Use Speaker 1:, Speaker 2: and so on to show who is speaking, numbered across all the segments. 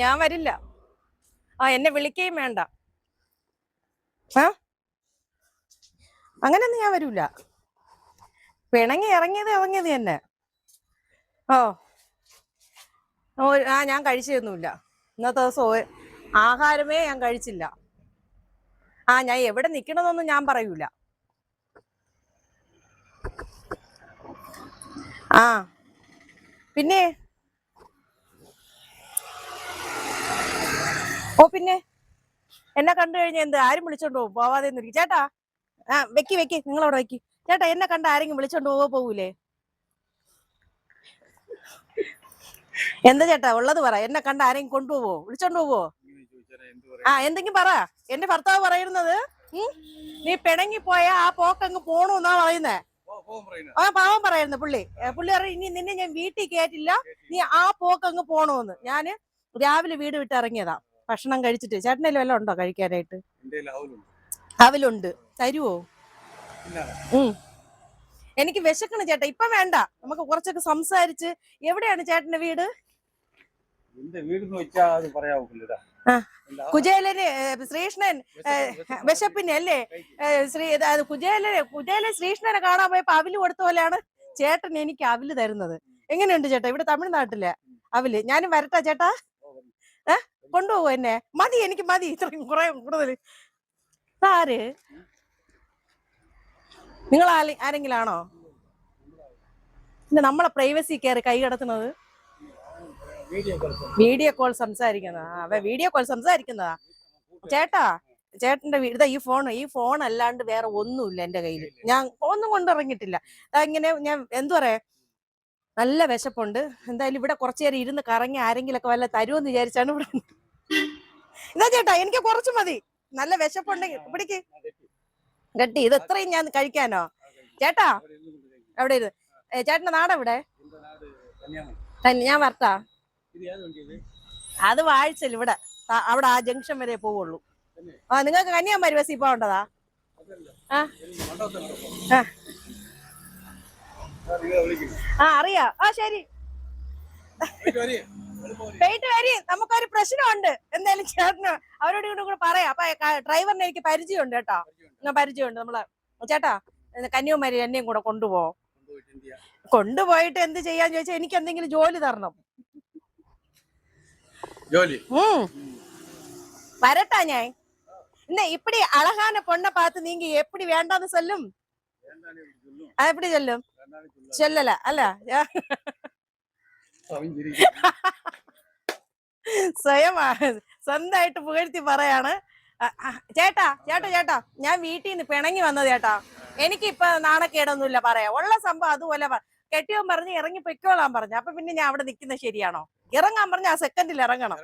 Speaker 1: ഞാൻ വരില്ല. എന്നെ വിളിക്കുകയും വേണ്ട. അങ്ങനെയൊന്നും ഞാൻ വരൂല. പിണങ്ങി ഇറങ്ങിയത് തന്നെ. ഞാൻ കഴിച്ചതൊന്നുമില്ല. ഇന്നത്തെ ദിവസം ആഹാരമേ ഞാൻ കഴിച്ചില്ല. ഞാൻ എവിടെ നിക്കണമെന്നൊന്നും ഞാൻ പറയൂല. പിന്നെ പിന്നെ എന്നെ കണ്ടു കഴിഞ്ഞാൽ എന്ത് ആരും വിളിച്ചോണ്ട് പോകും? പോവാതെ ചേട്ടാ. വെക്കി നിങ്ങളവിടെ വെക്കി. ചേട്ടാ, എന്നെ കണ്ട ആരെങ്കിലും വിളിച്ചോണ്ട് പോകൂലേ? എന്താ ചേട്ടാ ഉള്ളത് പറ. എന്നെ കണ്ട ആരെങ്കിലും കൊണ്ടുപോവോ? വിളിച്ചോണ്ട് പോവോ? എന്തെങ്കിലും പറ. എന്റെ ഭർത്താവ് പറയുന്നത് നീ പിണങ്ങി പോയാ ആ പോക്കങ്ങ് പോണൂന്നാ പറയുന്നേ. പാവം പറയുന്നു പുള്ളി പറയും, ഇനി നിന്നെ ഞാൻ വീട്ടിൽ കയറ്റില്ല, നീ ആ പോക്കങ്ങ് പോണോന്ന്. ഞാന് രാവിലെ വീട് വിട്ട് ഇറങ്ങിയതാ ഭക്ഷണം കഴിച്ചിട്ട്. ചേട്ടനല്ലേ വല്ലതും ഉണ്ടോ കഴിക്കാനായിട്ട്? അവലുണ്ട്, തരുവോ? എനിക്ക് വിശക്കണ് ചേട്ടാ. ഇപ്പൊ വേണ്ട, നമുക്ക് കുറച്ചൊക്കെ സംസാരിച്ച്. എവിടെയാണ് ചേട്ടന്റെ വീട്? കുചേലന് ശ്രീകൃഷ്ണൻ വിശപ്പിന് അല്ലേ? കുചേലൻ ശ്രീകൃഷ്ണനെ കാണാൻ പോയപ്പോ അവല് കൊടുത്ത പോലെയാണ് ചേട്ടൻ എനിക്ക് അവല് തരുന്നത്. എങ്ങനെയുണ്ട് ചേട്ടാ ഇവിടെ തമിഴ്നാട്ടിലെ അവല്? ഞാനും വരട്ടാ ചേട്ടാ? കൊണ്ടുപോകും എന്നെ? മതി, എനിക്ക് മതി. ഇത്രയും കുറെ കൂടുതൽ. ആര്? നിങ്ങൾ ആരെങ്കിലും ആണോ? പിന്നെ നമ്മളെ പ്രൈവസി കയറി കൈ കടത്തുന്നത്? വീഡിയോ കോൾ സംസാരിക്കുന്നതാ? വീഡിയോ കോൾ സംസാരിക്കുന്നതാ ചേട്ടാ? ചേട്ടന്റെ വീട് ഈ ഫോൺ അല്ലാണ്ട് വേറെ ഒന്നുമില്ല എന്റെ കയ്യിൽ. ഞാൻ ഒന്നും കൊണ്ടിറങ്ങിയിട്ടില്ല. ഇങ്ങനെ ഞാൻ എന്തു പറയാ, നല്ല വിശപ്പുണ്ട്. എന്തായാലും ഇവിടെ കുറച്ചു നേരം ഇരുന്ന് കറങ്ങി ആരെങ്കിലും ഒക്കെ വല്ല തരുമെന്ന് വിചാരിച്ചാണ് ഇവിടെ. ഇതാ ചേട്ടാ, എനിക്ക് കുറച്ച് മതി. നല്ല വിശപ്പുണ്ടെങ്കിൽ പിടിക്ക്. ഗട്ടി ഇത് എത്രയും ഞാൻ കഴിക്കാനോ ചേട്ടാ? എവിടെ ഇത്? ചേട്ടന്റെ നാടെവിടെ? ഞാൻ വരട്ടാ? അത് വാഴ്ചൽ ഇവിടെ അവിടെ ആ ജംഗ്ഷൻ വരെ പോവുള്ളൂ. നിങ്ങൾക്ക് കന്യാകുമാരി ബസ്സിൽ പോകേണ്ടതാ? അറിയാം. ശരി, പോയിട്ട് വരി. നമുക്കൊരു പ്രശ്നമുണ്ട്. എന്തായാലും ചേട്ടന് അവരോട് കൂടെ പറയാം. അപ്പൊ ഡ്രൈവറിനെ എനിക്ക് പരിചയമുണ്ട് കേട്ടോ. പരിചയമുണ്ട്. നമ്മളെ ചേട്ടാ കന്യാകുമാരി എന്നെയും കൂടെ കൊണ്ടുപോയിട്ട് എന്ത് ചെയ്യാന്ന് ചോദിച്ചാൽ എനിക്ക് എന്തെങ്കിലും ജോലി തരണം. വരട്ടാ ഞാൻ? இப்படி அழகான பொண்ணை பார்த்து நீங்க எப்படி வேண்டான்னு சொல்லும்? எப்படி சொல்லும்? சொல்லல அல்ல? സ്വന്തമായിട്ട് പുകഴ്ത്തി പറയാണ്. ചേട്ടാ ഞാൻ വീട്ടിൽ നിന്ന് പിണങ്ങി വന്നത് ചേട്ടാ. എനിക്കിപ്പൊ നാണക്കേടൊന്നുമില്ല പറയാ. ഉള്ള സംഭവം അതുപോലെ കെട്ടിയോൻ പറഞ്ഞ് ഇറങ്ങി പൊയ്ക്കോളാൻ പറഞ്ഞു. അപ്പൊ പിന്നെ ഞാൻ അവിടെ നിൽക്കുന്നത് ശരിയാണോ? ഇറങ്ങാൻ പറഞ്ഞ ആ സെക്കൻഡിൽ ഇറങ്ങണം.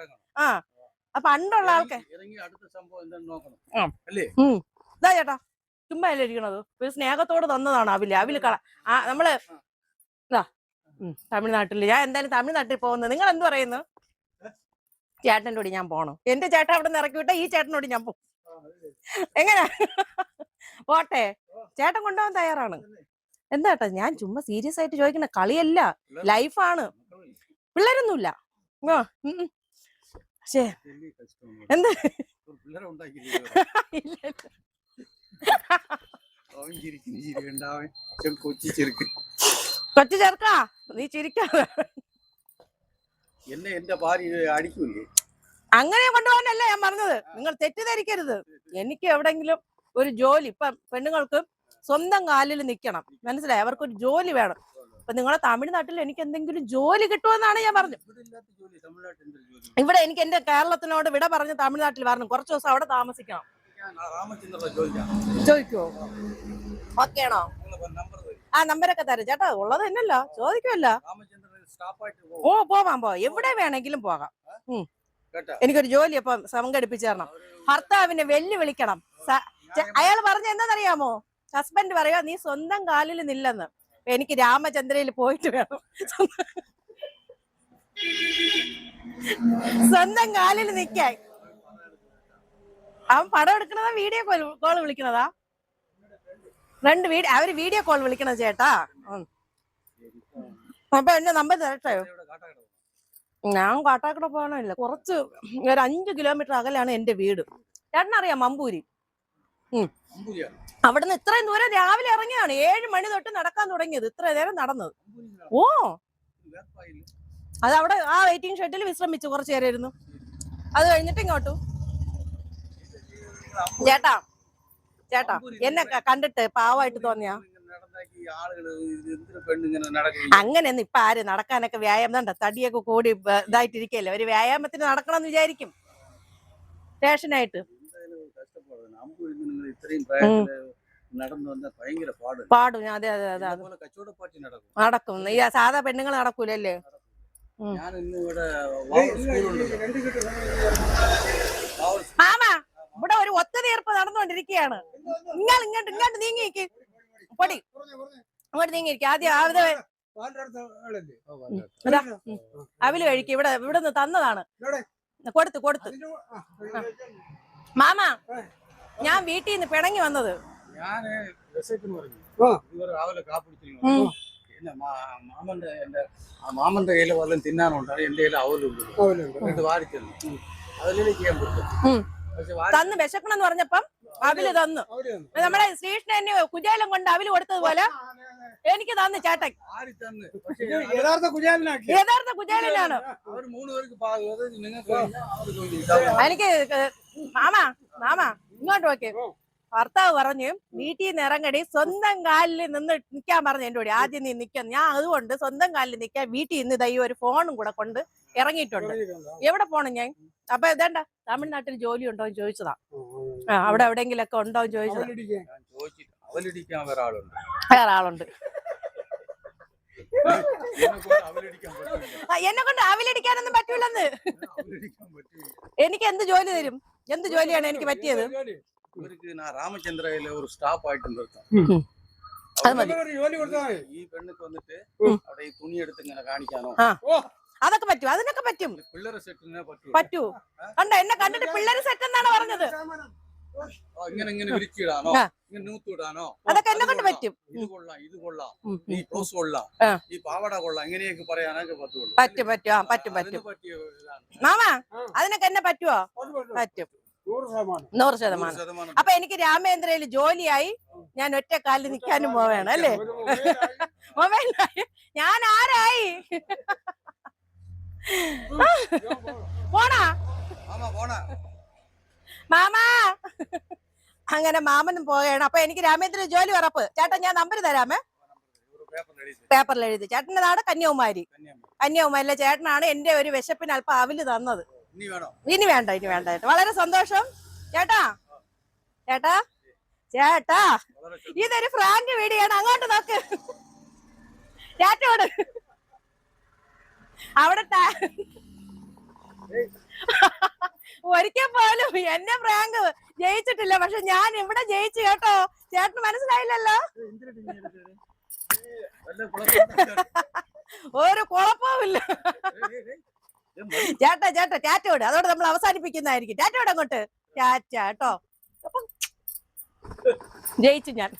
Speaker 1: അപ്പൊ പണ്ടുള്ള ആൾക്കാർ ഇതാ ചേട്ടാ ചുമ്മാ അല്ലേ ഇരിക്കണത്? ഒരു സ്നേഹത്തോട് തന്നതാണ് അവല് നമ്മള് തമിഴ്നാട്ടില്. ഞാൻ എന്തായാലും തമിഴ്നാട്ടിൽ പോകുന്നത്. നിങ്ങൾ എന്ത് പറയുന്നു? ചേട്ടൻ്റെ കൂടി ഞാൻ പോണം. എന്റെ ചേട്ടൻ അവിടെ നിന്ന് ഇറക്കി വിട്ടാ ഈ ചേട്ടനോട് ഞാൻ പോകും. എങ്ങനെ പോട്ടെ? ചേട്ടൻ കൊണ്ടുപോകാൻ തയ്യാറാണ്? എന്താ ചേട്ടാ ഞാൻ ചുമ്മാ സീരിയസ് ആയിട്ട് ചോദിക്കണ, കളിയല്ല, ലൈഫാണ്. പിള്ളേരൊന്നുമില്ല. എന്താ കൊച്ചു ചെറുക്കാ നീ ചിരിക്കാതെ. അങ്ങനെ കൊണ്ടുപോകാനല്ല ഞാൻ പറഞ്ഞത്. നിങ്ങൾ തെറ്റിദ്ധരിക്കരുത്. എനിക്ക് എവിടെങ്കിലും ഒരു ജോലി, ഇപ്പൊ പെണ്ണുങ്ങൾക്ക് സ്വന്തം കാലിൽ നിൽക്കണം, മനസ്സിലായി? അവർക്കൊരു ജോലി വേണം. അപ്പൊ നിങ്ങളെ തമിഴ്നാട്ടിൽ എനിക്ക് എന്തെങ്കിലും ജോലി കിട്ടുമെന്നാണ് ഞാൻ പറഞ്ഞത്. ഇവിടെ എനിക്ക് എന്റെ കേരളത്തിനോട് വിട പറഞ്ഞ് തമിഴ്നാട്ടിൽ വരണം. കുറച്ച് ദിവസം അവിടെ താമസിക്കണം. ചോദിക്കുവോ? ഓക്കെ ആണോ? നമ്പരൊക്കെ തരാം ചേട്ടാ. ഉള്ളത് തന്നെയല്ലോ, ചോദിക്കുമല്ലോ. പോവാം. എവിടെ വേണമെങ്കിലും പോകാം. എനിക്കൊരു ജോലി അപ്പം സംഘടിപ്പിച്ചു തരണം. ഭർത്താവിനെ വെല്ലുവിളിക്കണം. അയാൾ പറഞ്ഞ എന്താണെന്നറിയാമോ? ഹസ്ബൻഡ് പറയാ നീ സ്വന്തം കാലിൽ നില്ലെന്ന്. എനിക്ക് രാമചന്ദ്രയിൽ പോയിട്ട് വേണം സ്വന്തം കാലിൽ നിൽക്കാൻ. അവൻ പടം എടുക്കണതാ വീഡിയോ കോൾ വിളിക്കണതാ? അവര് വീഡിയോ കോൾ വിളിക്കണത് ചേട്ടാ. അപ്പൊ എന്റെ നമ്പർ തരട്ടെ? ഞാൻ കാട്ടാക്കട പോകണമില്ല, കുറച്ച് ഒരു 5 കിലോമീറ്റർ അകലാണ് എന്റെ വീട്. ചേട്ടനറിയാം മമ്പൂരി? അവിടുന്ന് ഇത്രയും ദൂരം രാവിലെ ഇറങ്ങിയാണ്, 7 മണി തൊട്ട് നടക്കാൻ തുടങ്ങിയത്, ഇത്ര നേരം നടന്നത്. ഓ, അത് അവിടെ ആ വെയിറ്റിംഗ് ഷെഡിൽ വിശ്രമിച്ചു കുറച്ചു നേരം ഇരുന്നു. അത് കഴിഞ്ഞിട്ട് ഇങ്ങോട്ടു. ചേട്ടാ ചേട്ടാ എന്നെ കണ്ടിട്ട് പാവമായിട്ട് തോന്നിയാ? അങ്ങനെയൊന്നും ഇപ്പൊ ആര് നടക്കാനൊക്കെ വ്യായാമം ഉണ്ടോ? തടിയൊക്കെ കൂടി ഇതായിട്ടിരിക്കല്ലേ, ഒരു വ്യായാമത്തിന് നടക്കണം എന്ന് വിചാരിക്കും സ്റ്റേഷനായിട്ട്. പാടും. അതെ അതെ അതെ അതെ, നടക്കും. ഈ സാധാ പെണ്ണുങ്ങൾ നടക്കൂലല്ലേ? മാമാ, ഇവിടെ ഒരു ഒത്തുതീർപ്പ് നടന്നുകൊണ്ടിരിക്കുകയാണ്. ഇങ്ങോട്ട് നീങ്ങിക്ക്, പൊടി അങ്ങോട്ട് നീങ്ങിയിരിക്കും. ആദ്യം അവില് കഴിക്കും. ഇവിടുന്ന് തന്നതാണ്, കൊടുത്ത്. മാമാ, ഞാൻ വീട്ടിൽ നിന്ന് പിണങ്ങി വന്നത്.
Speaker 2: മാമന്റെ കയ്യില് വല്ലതും തിന്നാനുണ്ട്, എന്റെ കയ്യിൽ അവലുണ്ട്,
Speaker 1: തന്ന് വിശക്കണം എന്ന് പറഞ്ഞപ്പം അവില് തന്നു. നമ്മളെ ശ്രീകൃഷ്ണന് കുചേലം കൊണ്ട് അവില് കൊടുത്തതുപോലെ എനിക്ക് തന്നു ചേട്ടൻ. യഥാർത്ഥ കുചേലനാണ്. എനിക്ക് മാമാ ഇങ്ങോട്ട് നോക്കി. ഭർത്താവ് പറഞ്ഞു വീട്ടിൽ നിന്ന് ഇറങ്ങടി, സ്വന്തം കാലിൽ നിന്ന് നിൽക്കാൻ പറഞ്ഞു എന്നോട്. ആദ്യം നീ നിൽക്കാൻ, ഞാൻ അതുകൊണ്ട് സ്വന്തം കാലിൽ നിൽക്കാൻ വീട്ടിൽ നിന്ന് ദൈവം ഒരു ഫോണും കൂടെ കൊണ്ട് ഇറങ്ങിയിട്ടുണ്ട്. എവിടെ പോണം ഞാൻ? അപ്പൊ ഇതേണ്ട, തമിഴ്നാട്ടിൽ ജോലി ഉണ്ടോ എന്ന് ചോദിച്ചതാ. അവിടെ എവിടെയെങ്കിലും ഒക്കെ ഉണ്ടോ എന്ന് ചോദിച്ചതാ. വേറെ ആളുണ്ട്. എന്നെ കൊണ്ട് അവലടിക്കാനൊന്നും പറ്റൂലെന്ന്. എനിക്ക് എന്ത് ജോലി തരും? എന്ത് ജോലിയാണ് എനിക്ക് പറ്റിയത്?
Speaker 2: രാമചന്ദ്രയിലെ ഒരു സ്റ്റാഫ് ആയിട്ട് നിർത്താം. ഈ പെണ്ണുക്ക് വന്നിട്ട് അവിടെ ഈ തുണി എടുത്ത് ഇങ്ങനെ കാണിക്കാനോ
Speaker 1: അതൊക്കെ പറ്റും, അതിനൊക്കെ പറ്റും.
Speaker 2: പിള്ളേരെ സെറ്റിനെ
Speaker 1: പറ്റൂ. കണ്ടോ, എന്നെ കണ്ടിട്ട് പിള്ളേര് സെറ്റ് എന്നാണ് പറഞ്ഞത്.
Speaker 2: ഇങ്ങനെ വിരിച്ചിടാനോ, ഇങ്ങനെ നൂത്തിടാനോ,
Speaker 1: അതൊക്കെ എന്നെ കൊണ്ട് പറ്റും.
Speaker 2: ഇത് കൊള്ളാം, ഈ ബ്ലൗസ് കൊള്ളാം, ഈ പാവട കൊള്ളാം, ഇങ്ങനെയൊക്കെ പറയാനൊക്കെ
Speaker 1: പറ്റും. മാമാ, അതിനൊക്കെ എന്നെ പറ്റുവോ? പറ്റും, 100%. അപ്പൊ എനിക്ക് രാമേന്ദ്രയില് ജോലിയായി, ഞാൻ ഒറ്റ കാലിൽ നിൽക്കാനും പോവേണം അല്ലേ? മൊബൈലായി ഞാൻ ആരായി? പോണാ മാമാ? അങ്ങനെ മാമനും പോവുകയാണ്. അപ്പൊ എനിക്ക് രാമേന്ദ്രൻ ജോലി ഉറപ്പ്. ചേട്ടൻ ഞാൻ നമ്പർ തരാമേ, പേപ്പറിൽ എഴുതി. ചേട്ടന്റെ നാട് കന്യാകുമാരി. കന്യാകുമാരിയിലെ ചേട്ടനാണ് എന്റെ ഒരു വിശപ്പിന് അല്പം അവില് തന്നത്. ഇനി വേണ്ട. വളരെ സന്തോഷം ചേട്ടാ. ഇതൊരു ഫ്രാങ്ക് വീഡിയോയാണ്. അങ്ങോട്ട് നോക്ക്, ചേട്ടോട് അവിടെ ഒരിക്കൽ പോലും എന്നെ ഫ്രാങ്ക് ജയിച്ചിട്ടില്ല. പക്ഷെ ഞാൻ ഇവിടെ ജയിച്ചു കേട്ടോ. ചേട്ടന് മനസ്സിലായില്ലല്ലോ? ഒരു കുഴപ്പമില്ല. ചേട്ടാ ടാറ്റോട്, അതോടെ നമ്മൾ അവസാനിപ്പിക്കുന്നതായിരിക്കും. ടാറ്റോട് അങ്ങോട്ട് ടാറ്റ കേട്ടോ. ജയിച്ചു ഞാൻ.